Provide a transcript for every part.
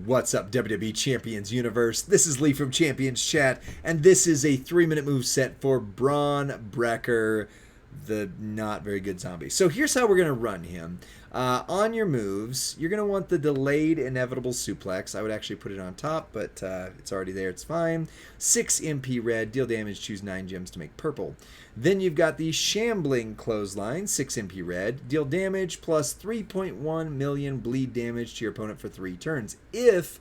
What's up, WWE Champions Universe? This is Lee from Champions Chat, and this is a 3-minute move set for Bron Breakker, the not very good zombie. So here's how we're going to run him. On your moves, you're going to want the delayed inevitable suplex. I would actually put it on top, but it's already there. It's fine. 6 MP red, deal damage, choose 9 gems to make purple. Then you've got the shambling clothesline, 6 MP red, deal damage plus 3.1 million bleed damage to your opponent for 3 turns. If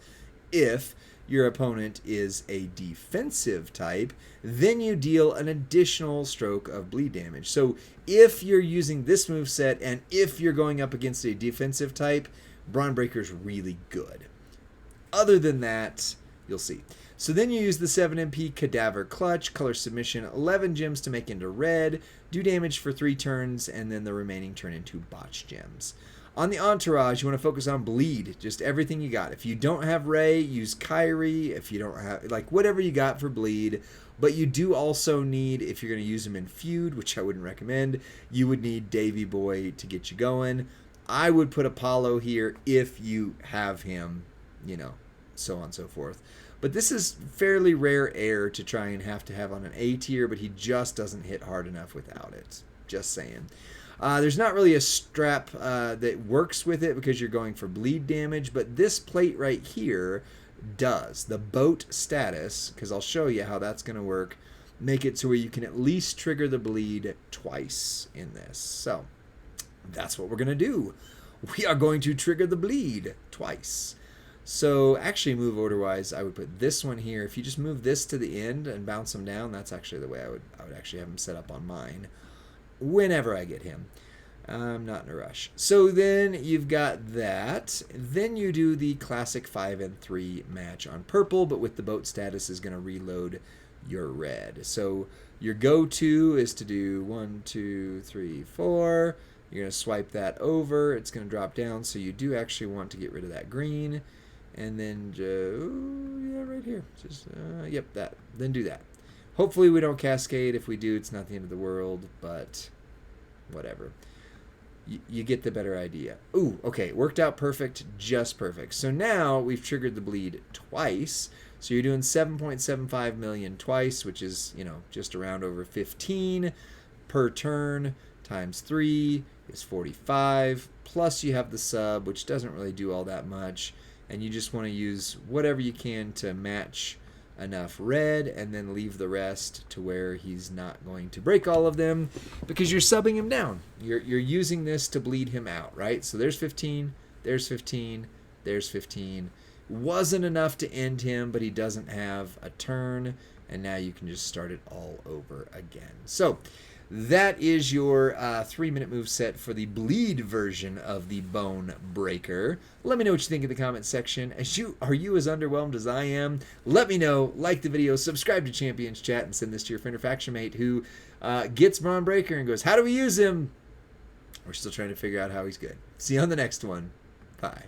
your opponent is a defensive type, then you deal an additional stroke of bleed damage. So if you're using this moveset and if you're going up against a defensive type, Bron Breakker's really good. Other than that, you'll see. So then you use the 7 MP Cadaver Clutch, color submission, 11 gems to make into red, do damage for 3 turns, and then the remaining turn into botch gems. On the entourage, you want to focus on bleed, just everything you got. If you don't have Ray, use Kyrie. If you don't have, like, whatever you got for bleed. But you do also need, if you're going to use him in feud, which I wouldn't recommend, you would need Davey Boy to get you going. I would put Apollo here if you have him, you know, so on and so forth. But this is fairly rare air to try and have to have on an A tier, but he just doesn't hit hard enough without it. Just saying. There's not really a strap that works with it because you're going for bleed damage, but this plate right here does. The boat status, because I'll show you how that's going to work, make it to where you can at least trigger the bleed twice in this. So that's what we're going to do. We are going to trigger the bleed twice. So actually move order-wise, I would put this one here. If you just move this to the end and bounce them down, that's actually the way I would actually have them set up on mine. Whenever I get him. I'm not in a rush. So then you've got that. Then you do the classic 5 and 3 match on purple, but with the boat status is going to reload your red. So your go-to is to do 1, 2, 3, 4. You're going to swipe that over. It's going to drop down, so you do actually want to get rid of that green. And then, yeah, right here. Just, yep, that. Then do that. Hopefully we don't cascade. If we do, it's not the end of the world, but whatever. You get the better idea. Ooh, okay, worked out perfect, just perfect. So now we've triggered the bleed twice. So you're doing 7.75 million twice, which is, you know, just around over 15 per turn, times 3 is 45. Plus you have the sub, which doesn't really do all that much. And you just want to use whatever you can to match enough red and then leave the rest to where he's not going to break all of them because you're subbing him down. You're using this to bleed him out, right? So there's 15, there's 15, there's 15. Wasn't enough to end him, but he doesn't have a turn, and now you can just start it all over again. So that is your 3-minute move set for the bleed version of the Bron Breakker. Let me know what you think in the comments section. Are you as underwhelmed as I am? Let me know. Like the video, subscribe to Champions Chat, and send this to your friend or faction mate who gets Bron Breakker and goes, how do we use him? We're still trying to figure out how he's good. See you on the next one. Bye.